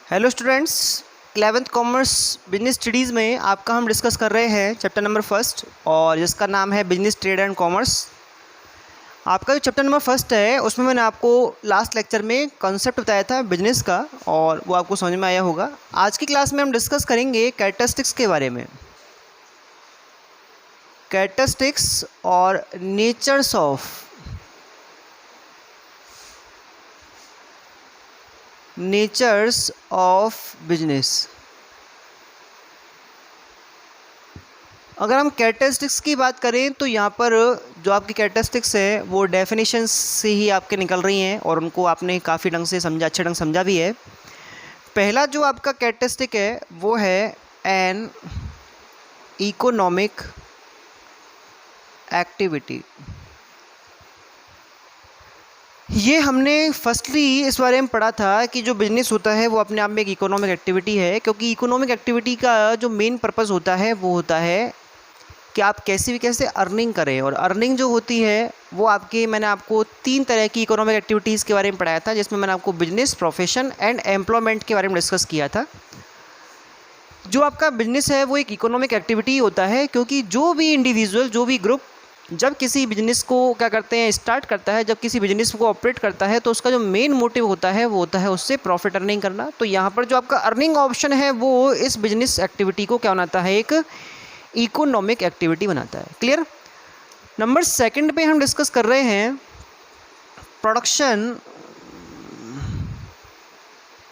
Hello students, 11th commerce business studies में आपका हम डिस्कस कर रहे हैं चैप्टर नंबर फर्स्ट, और जिसका नाम है बिजनेस ट्रेड एंड कॉमर्स। आपका जो चैप्टर नंबर फर्स्ट है उसमें मैंने आपको लास्ट लेक्चर में कॉन्सेप्ट बताया था बिजनेस का, और वो आपको समझ में आया होगा। आज की क्लास में हम डिस्कस करेंगे कैरेक्टरिस्टिक्स के बारे में, कैरेक्टरिस्टिक्स और नेचर्स ऑफ बिजनेस। अगर हम कैरेक्टरिस्टिक्स की बात करें तो यहाँ पर जो आपकी कैरेक्टरिस्टिक्स है वो डेफिनेशंस से ही आपके निकल रही हैं, और उनको आपने काफ़ी ढंग से समझा, अच्छे ढंग से समझा भी है। पहला जो आपका कैरेक्टरिस्टिक है वो है एन इकोनॉमिक एक्टिविटी। ये हमने फर्स्टली इस बारे में पढ़ा था कि जो बिजनेस होता है वो अपने आप में एक इकोनॉमिक एक्टिविटी है, क्योंकि इकोनॉमिक एक्टिविटी का जो मेन पर्पस होता है वो होता है कि आप कैसे भी कैसे अर्निंग करें। और अर्निंग जो होती है वो मैंने आपको 3 तरह की इकोनॉमिक एक्टिविटीज़ के बारे में पढ़ाया था, जिसमें मैंने आपको बिजनेस, प्रोफेशन एंड एम्प्लॉयमेंट के बारे में डिस्कस किया था। जो आपका बिजनेस है वो एक इकोनॉमिक एक्टिविटी होता है, क्योंकि जो भी इंडिविजुअल, जो भी ग्रुप जब किसी बिजनेस को क्या करते हैं, स्टार्ट करता है, जब किसी बिजनेस को ऑपरेट करता है, तो उसका जो मेन मोटिव होता है वो होता है उससे प्रॉफिट अर्निंग करना। तो यहाँ पर जो आपका अर्निंग ऑप्शन है वो इस बिजनेस एक्टिविटी को क्या बनाता है, एक इकोनॉमिक एक्टिविटी बनाता है। क्लियर। नंबर सेकंड पे हम डिस्कस कर रहे हैं प्रोडक्शन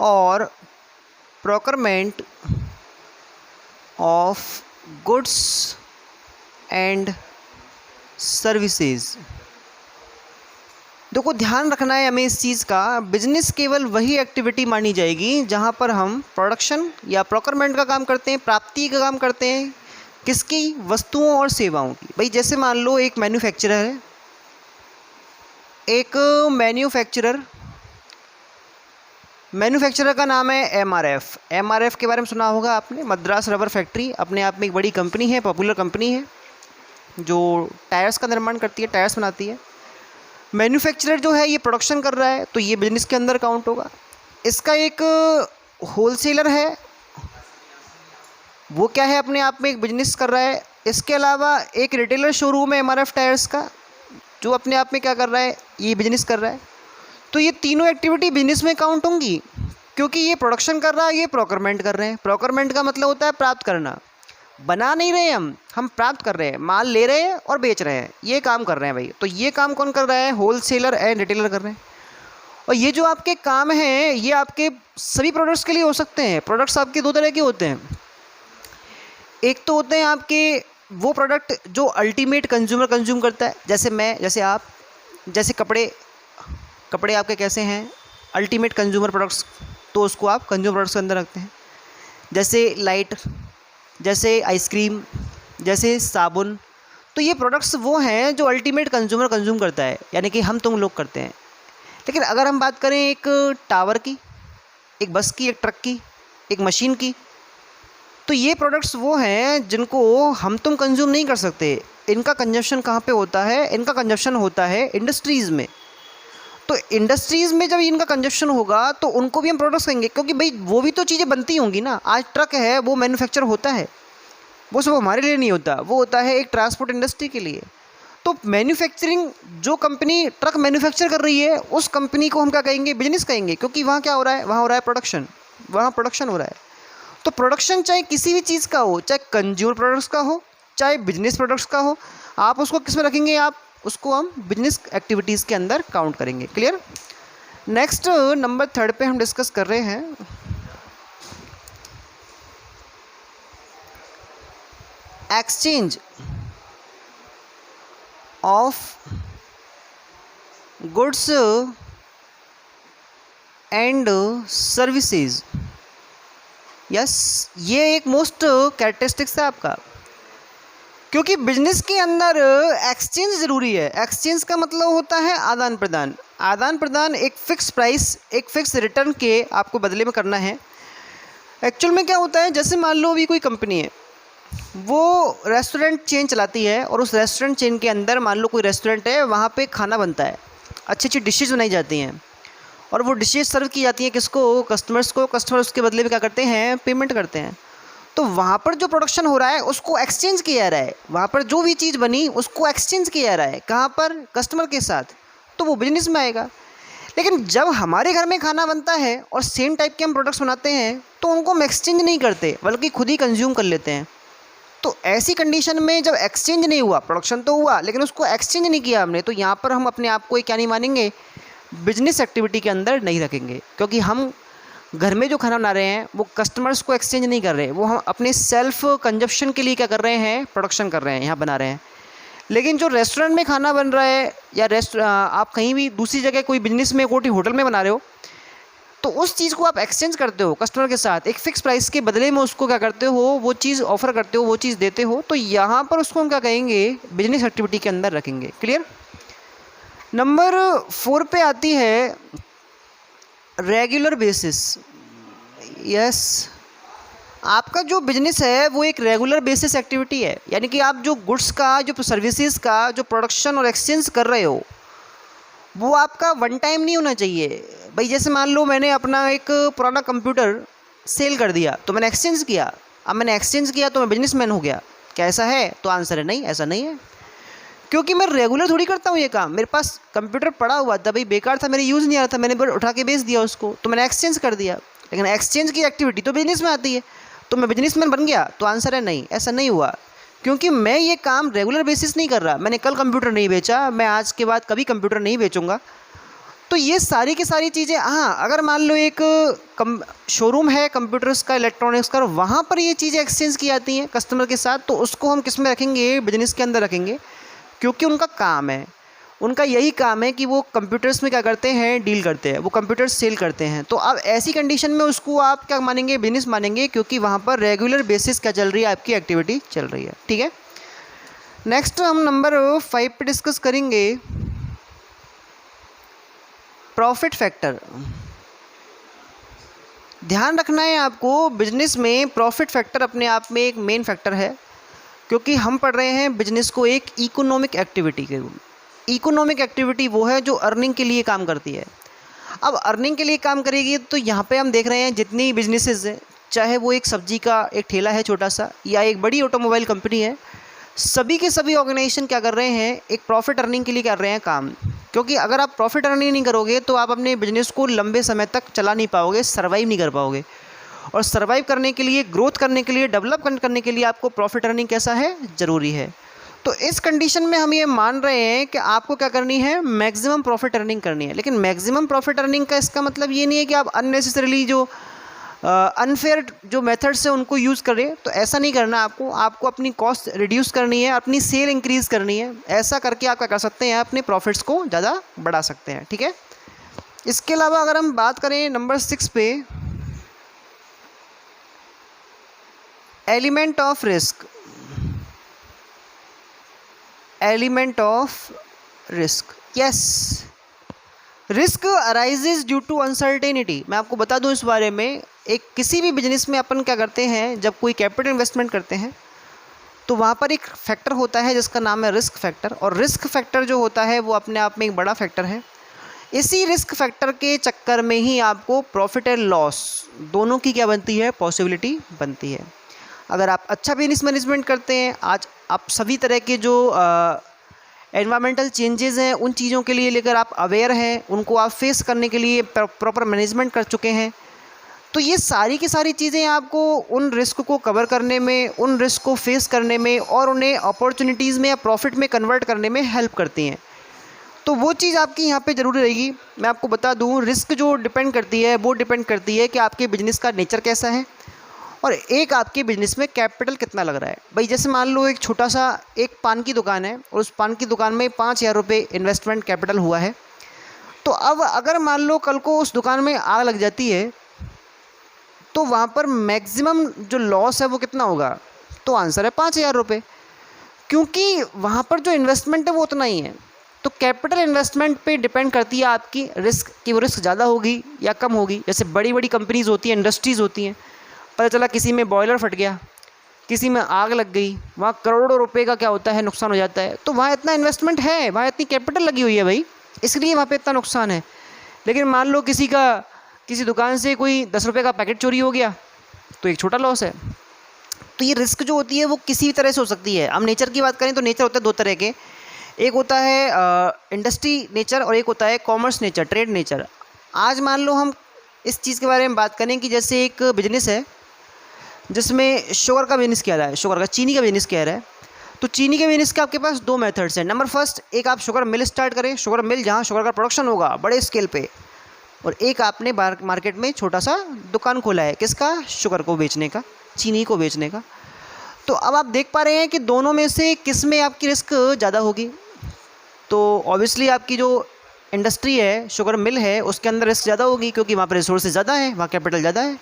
और procurement of goods and services. देखो, ध्यान रखना है हमें इस चीज़ का, बिजनेस केवल वही एक्टिविटी मानी जाएगी जहाँ पर हम प्रोडक्शन या प्रोक्योरमेंट का काम करते हैं, प्राप्ति का काम करते हैं। किसकी? वस्तुओं और सेवाओं की। भाई जैसे मान लो एक मैन्युफैक्चरर है, एक मैन्युफैक्चरर का नाम है एमआरएफ। एमआरएफ के बारे में सुना होगा आपने, मद्रास रबर फैक्ट्री, अपने आप में एक बड़ी कंपनी है, पॉपुलर कंपनी है, जो टायर्स का निर्माण करती है, टायर्स बनाती है। मैन्युफैक्चरर जो है ये प्रोडक्शन कर रहा है, तो ये बिजनेस के अंदर काउंट होगा। इसका एक होलसेलर है, वो क्या है, अपने आप में एक बिजनेस कर रहा है। इसके अलावा एक रिटेलर शोरूम है एमआरएफ टायर्स का, जो अपने आप में क्या कर रहा है, ये बिजनेस कर रहा है। तो ये तीनों एक्टिविटी बिजनेस में काउंट होंगी, क्योंकि ये प्रोडक्शन कर रहा है, ये प्रोक्योरमेंट कर रहे हैं। प्रोक्योरमेंट का मतलब होता है प्राप्त करना। बना नहीं रहे हम प्राप्त कर रहे हैं, माल ले रहे हैं और बेच रहे हैं, ये काम कर रहे हैं भाई। तो ये काम कौन कर रहा है? होलसेलर एंड रिटेलर कर रहे हैं। और ये जो आपके काम हैं ये आपके सभी प्रोडक्ट्स के लिए हो सकते हैं। प्रोडक्ट्स आपके 2 तरह के होते हैं। एक तो होते हैं आपके वो प्रोडक्ट जो अल्टीमेट कंज्यूमर कंज्यूम करता है, जैसे मैं, जैसे आप, जैसे कपड़े आपके कैसे हैं, अल्टीमेट कंज्यूमर प्रोडक्ट्स, तो उसको आप कंज्यूमर प्रोडक्ट्स के अंदर रखते हैं। जैसे लाइट, जैसे आइसक्रीम, जैसे साबुन। तो ये प्रोडक्ट्स वो हैं जो अल्टीमेट कंज्यूमर कंज्यूम करता है, यानी कि हम तुम लोग करते हैं। लेकिन अगर हम बात करें एक टावर की, एक बस की, एक ट्रक की, एक मशीन की, तो ये प्रोडक्ट्स वो हैं जिनको हम तुम कंज्यूम नहीं कर सकते। इनका कंजप्शन कहाँ पे होता है? इनका कंजप्शन होता है इंडस्ट्रीज़ में। तो इंडस्ट्रीज़ में जब इनका कंजप्शन होगा तो उनको भी हम प्रोडक्ट्स कहेंगे, क्योंकि भाई वो भी तो चीज़ें बनती होंगी ना। आज ट्रक है वो मैन्युफैक्चर होता है, वो सब हमारे लिए नहीं होता, वो होता है एक ट्रांसपोर्ट इंडस्ट्री के लिए। तो मैन्युफैक्चरिंग, जो कंपनी ट्रक मैन्युफैक्चर कर रही है उस कंपनी को हम क्या कहेंगे? बिजनेस कहेंगे, क्योंकि वहाँ क्या हो रहा है? वहाँ हो रहा है प्रोडक्शन, वहाँ प्रोडक्शन हो रहा है। तो प्रोडक्शन चाहे किसी भी चीज़ का हो, चाहे कंज्यूमर प्रोडक्ट्स का हो, चाहे बिजनेस प्रोडक्ट्स का हो, आप उसको किस में रखेंगे? आप उसको हम बिजनेस एक्टिविटीज़ के अंदर काउंट करेंगे। क्लियर। नेक्स्ट नंबर 3 पे हम डिस्कस कर रहे हैं exchange of goods and services. Yes, ये एक मोस्ट कैरेक्टरिस्टिक्स है आपका, क्योंकि बिजनेस के अंदर एक्सचेंज ज़रूरी है। एक्सचेंज का मतलब होता है आदान प्रदान। आदान प्रदान एक फ़िक्स प्राइस, एक फ़िक्स रिटर्न के आपको बदले में करना है। एक्चुअल में क्या होता है, जैसे मान लो अभी कोई कंपनी है, वो रेस्टोरेंट चेन चलाती है, और उस रेस्टोरेंट चेन के अंदर मान लो कोई रेस्टोरेंट है, वहाँ पे खाना बनता है, अच्छी अच्छी डिशेज़ बनाई जाती हैं, और वो डिशेज सर्व की जाती हैं किसको, कस्टमर्स को। कस्टमर उसके बदले में क्या करते हैं, पेमेंट करते हैं। तो वहाँ पर जो प्रोडक्शन हो रहा है उसको एक्सचेंज किया जा रहा है, वहाँ पर जो भी चीज़ बनी उसको एक्सचेंज किया जा रहा है, कहाँ पर, कस्टमर के साथ, तो वो बिजनेस में आएगा। लेकिन जब हमारे घर में खाना बनता है और सेम टाइप के हम प्रोडक्ट्स बनाते हैं तो उनको हम एक्सचेंज नहीं करते बल्कि खुद ही कंज्यूम कर लेते हैं। तो ऐसी कंडीशन में जब एक्सचेंज नहीं हुआ, प्रोडक्शन तो हुआ लेकिन उसको एक्सचेंज नहीं किया हमने, तो यहाँ पर हम अपने आप को क्या नहीं मानेंगे, बिजनेस एक्टिविटी के अंदर नहीं रखेंगे। क्योंकि हम घर में जो खाना बना रहे हैं वो कस्टमर्स को एक्सचेंज नहीं कर रहे, वो हम अपने सेल्फ कंजप्शन के लिए क्या कर रहे हैं, प्रोडक्शन कर रहे हैं, यहाँ बना रहे हैं। लेकिन जो रेस्टोरेंट में खाना बन रहा है या आप कहीं भी दूसरी जगह कोई बिजनेस में कोई होटल में बना रहे हो, तो उस चीज़ को आप एक्सचेंज करते हो कस्टमर के साथ, एक फ़िक्स प्राइस के बदले में उसको क्या करते हो, वो चीज़ ऑफ़र करते हो, वो चीज़ देते हो, तो यहाँ पर उसको हम क्या कहेंगे, बिजनेस एक्टिविटी के अंदर रखेंगे। क्लियर। नंबर 4 पे आती है रेगुलर बेसिस। यस, आपका जो बिजनेस है वो एक रेगुलर बेसिस एक्टिविटी है, यानी कि आप जो गुड्स का, जो सर्विसेज का जो प्रोडक्शन और एक्सचेंज कर रहे हो वो आपका वन टाइम नहीं होना चाहिए। भाई जैसे मान लो मैंने अपना एक पुराना कंप्यूटर सेल कर दिया तो मैंने एक्सचेंज किया, अब मैंने एक्सचेंज किया तो मैं बिजनेसमैन हो गया, क्या ऐसा है? तो आंसर है नहीं, ऐसा नहीं है। क्योंकि मैं रेगुलर थोड़ी करता हूँ ये काम। मेरे पास कंप्यूटर पड़ा हुआ था, भाई बेकार था, मेरे यूज़ नहीं आ रहा था, मैंने उठा के बेच दिया उसको, तो मैंने एक्सचेंज कर दिया। लेकिन एक्सचेंज की एक्टिविटी तो बिजनेस में आती है, तो मैं बिजनेसमैन बन गया, तो आंसर है नहीं, ऐसा नहीं हुआ। क्योंकि मैं ये काम रेगुलर बेसिस नहीं कर रहा। मैंने कल कंप्यूटर नहीं बेचा, मैं आज के बाद कभी कंप्यूटर नहीं बेचूंगा। तो ये सारी की सारी चीज़ें, हाँ अगर मान लो एक शोरूम है कंप्यूटर्स का, इलेक्ट्रॉनिक्स का, वहाँ पर ये चीज़ें एक्सचेंज की जाती हैं कस्टमर के साथ, तो उसको हम किस में रखेंगे, बिजनेस के अंदर रखेंगे। क्योंकि उनका काम है, उनका यही काम है कि वो कंप्यूटर्स में क्या करते हैं, डील करते हैं, वो कंप्यूटर्स सेल करते हैं। तो अब ऐसी कंडीशन में उसको आप क्या मानेंगे, बिजनेस मानेंगे, क्योंकि वहाँ पर रेगुलर बेसिस क्या चल रही है, आपकी एक्टिविटी चल रही है। ठीक है। नेक्स्ट हम नंबर 5 पे डिस्कस करेंगे प्रॉफिट फैक्टर। ध्यान रखना है आपको, बिजनेस में प्रॉफिट फैक्टर अपने आप में एक मेन फैक्टर है, क्योंकि हम पढ़ रहे हैं बिजनेस को एक इकोनॉमिक एक्टिविटी के रूप में। इकोनॉमिक एक्टिविटी वो है जो अर्निंग के लिए काम करती है। अब अर्निंग के लिए काम करेगी तो यहाँ पे हम देख रहे हैं जितनी बिजनेसेस हैं, चाहे वो एक सब्जी का एक ठेला है छोटा सा या एक बड़ी ऑटोमोबाइल कंपनी है, सभी के सभी ऑर्गेनाइजेशन क्या कर रहे हैं, एक प्रॉफिट अर्निंग के लिए कर रहे हैं काम। क्योंकि अगर आप प्रॉफिट अर्निंग नहीं करोगे तो आप अपने बिजनेस को लंबे समय तक चला नहीं पाओगे, सर्वाइव नहीं कर पाओगे। और सर्वाइव करने के लिए, ग्रोथ करने के लिए, डेवलप करने के लिए आपको प्रॉफिट अर्निंग कैसा है, ज़रूरी है। तो इस कंडीशन में हम ये मान रहे हैं कि आपको क्या करनी है, मैक्सिमम प्रॉफिट अर्निंग करनी है। लेकिन मैक्सिमम प्रॉफिट अर्निंग का इसका मतलब ये नहीं है कि आप अननेसेसरीली जो अनफेयर जो मेथड्स हैं उनको यूज़ करें, तो ऐसा नहीं करना। आपको अपनी कॉस्ट रिड्यूस करनी है, अपनी सेल इंक्रीज़ करनी है। ऐसा करके आप क्या कर सकते हैं, अपने प्रॉफिट्स को ज़्यादा बढ़ा सकते हैं। ठीक है। इसके अलावा अगर हम बात करें नंबर 6 पे, element of risk. Element of risk, yes, risk arises due to uncertainty. मैं आपको बता दूं इस बारे में, एक किसी भी बिजनेस में अपन क्या करते हैं, जब कोई कैपिटल इन्वेस्टमेंट करते हैं तो वहाँ पर एक फैक्टर होता है जिसका नाम है रिस्क फैक्टर। और रिस्क फैक्टर जो होता है वो अपने आप में एक बड़ा फैक्टर है। इसी रिस्क फैक्टर के चक्कर में ही आपको प्रॉफिट एंड लॉस दोनों की क्या बनती है, पॉसिबिलिटी बनती है। अगर आप अच्छा बिजनेस मैनेजमेंट करते हैं, आज आप सभी तरह के जो एनवायरमेंटल चेंजेस हैं उन चीज़ों के लिए लेकर आप अवेयर हैं, उनको आप फेस करने के लिए प्रॉपर मैनेजमेंट कर चुके हैं, तो ये सारी की सारी चीज़ें आपको उन रिस्क को कवर करने में, उन रिस्क को फेस करने में और उन्हें अपॉर्चुनिटीज़ में या प्रॉफिट में कन्वर्ट करने में हेल्प करती हैं। तो वो चीज़ आपकी यहाँ पे ज़रूर रहेगी। मैं आपको बता दूँ, रिस्क जो डिपेंड करती है वो डिपेंड करती है कि आपके बिज़नेस का नेचर कैसा है और एक आपके बिज़नेस में कैपिटल कितना लग रहा है। भाई जैसे मान लो एक छोटा सा एक पान की दुकान है और उस पान की दुकान में 5,000 रुपये इन्वेस्टमेंट कैपिटल हुआ है, तो अब अगर मान लो कल को उस दुकान में आग लग जाती है तो वहाँ पर मैक्सिमम जो लॉस है वो कितना होगा, तो आंसर है 5,000 रुपये, क्योंकि वहाँ पर जो इन्वेस्टमेंट है वो उतना ही है। तो कैपिटल इन्वेस्टमेंट पे डिपेंड करती है आपकी रिस्क कि वो रिस्क ज़्यादा होगी या कम होगी। जैसे बड़ी बड़ी कंपनीज़ होती हैं, इंडस्ट्रीज़ होती हैं, पता चला किसी में बॉयलर फट गया, किसी में आग लग गई, वहाँ करोड़ों रुपए का क्या होता है, नुकसान हो जाता है। तो वहाँ इतना इन्वेस्टमेंट है, वहाँ इतनी कैपिटल लगी हुई है भाई, इसलिए वहाँ पे इतना नुकसान है। लेकिन मान लो किसी दुकान से कोई 10 रुपये का पैकेट चोरी हो गया, तो एक छोटा लॉस है। तो ये रिस्क जो होती है वो किसी भी तरह से हो सकती है। हम नेचर की बात करें तो नेचर होता है दो तरह के, एक होता है इंडस्ट्री नेचर और एक होता है कॉमर्स नेचर, ट्रेड नेचर। आज मान लो हम इस चीज़ के बारे में बात करें कि जैसे एक बिजनेस है जिसमें शुगर का बिजनेस किया रहा है, शुगर का, चीनी का बिजनेस किया रहा है। तो चीनी के बिजनेस के आपके पास दो मेथड्स हैं। नंबर फर्स्ट, एक आप शुगर मिल स्टार्ट करें, शुगर मिल जहाँ शुगर का प्रोडक्शन होगा बड़े स्केल पे, और एक आपने मार्केट में छोटा सा दुकान खोला है, किसका, शुगर को बेचने का, चीनी को बेचने का। तो अब आप देख पा रहे हैं कि दोनों में से किस में आपकी रिस्क ज़्यादा होगी। तो ऑब्वियसली आपकी जो इंडस्ट्री है, शुगर मिल है, उसके अंदर रिस्क ज़्यादा होगी क्योंकि वहाँ पर रिसोर्सेज ज़्यादा है, वहाँ कैपिटल ज़्यादा है।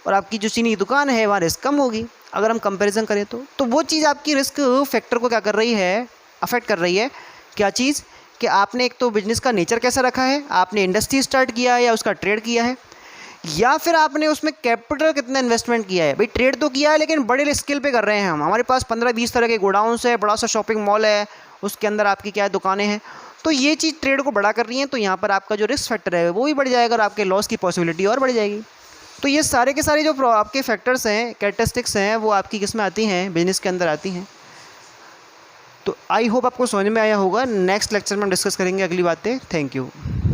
और आपकी जो चीनी की दुकान है वहाँ रिस्क कम होगी अगर हम कंपैरिजन करें तो वो चीज़ आपकी रिस्क फैक्टर को क्या कर रही है, अफेक्ट कर रही है। क्या चीज़, कि आपने एक तो बिजनेस का नेचर कैसा रखा है, आपने इंडस्ट्री स्टार्ट किया है या उसका ट्रेड किया है, या फिर आपने उसमें कैपिटल कितना इन्वेस्टमेंट किया है। भाई ट्रेड तो किया है लेकिन बड़े स्केल पे कर रहे हैं हम, हमारे पास 15-20 तरह के गोडाउंस है, बड़ा सा शॉपिंग मॉल है, उसके अंदर आपकी क्या है, दुकानें हैं। तो ये चीज़ ट्रेड को बड़ा कर रही है, तो यहाँ पर आपका जो रिस्क फैक्टर है वो भी बढ़ जाएगा और आपके लॉस की पॉसिबिलिटी और बढ़ जाएगी। तो ये सारे के सारे जो आपके फैक्टर्स हैं, कैरेक्टरिस्टिक्स हैं, वो आपकी किस में आती हैं, बिजनेस के अंदर आती हैं। तो आई होप आपको समझ में आया होगा। नेक्स्ट लेक्चर में हम डिस्कस करेंगे अगली बातें। Thank you.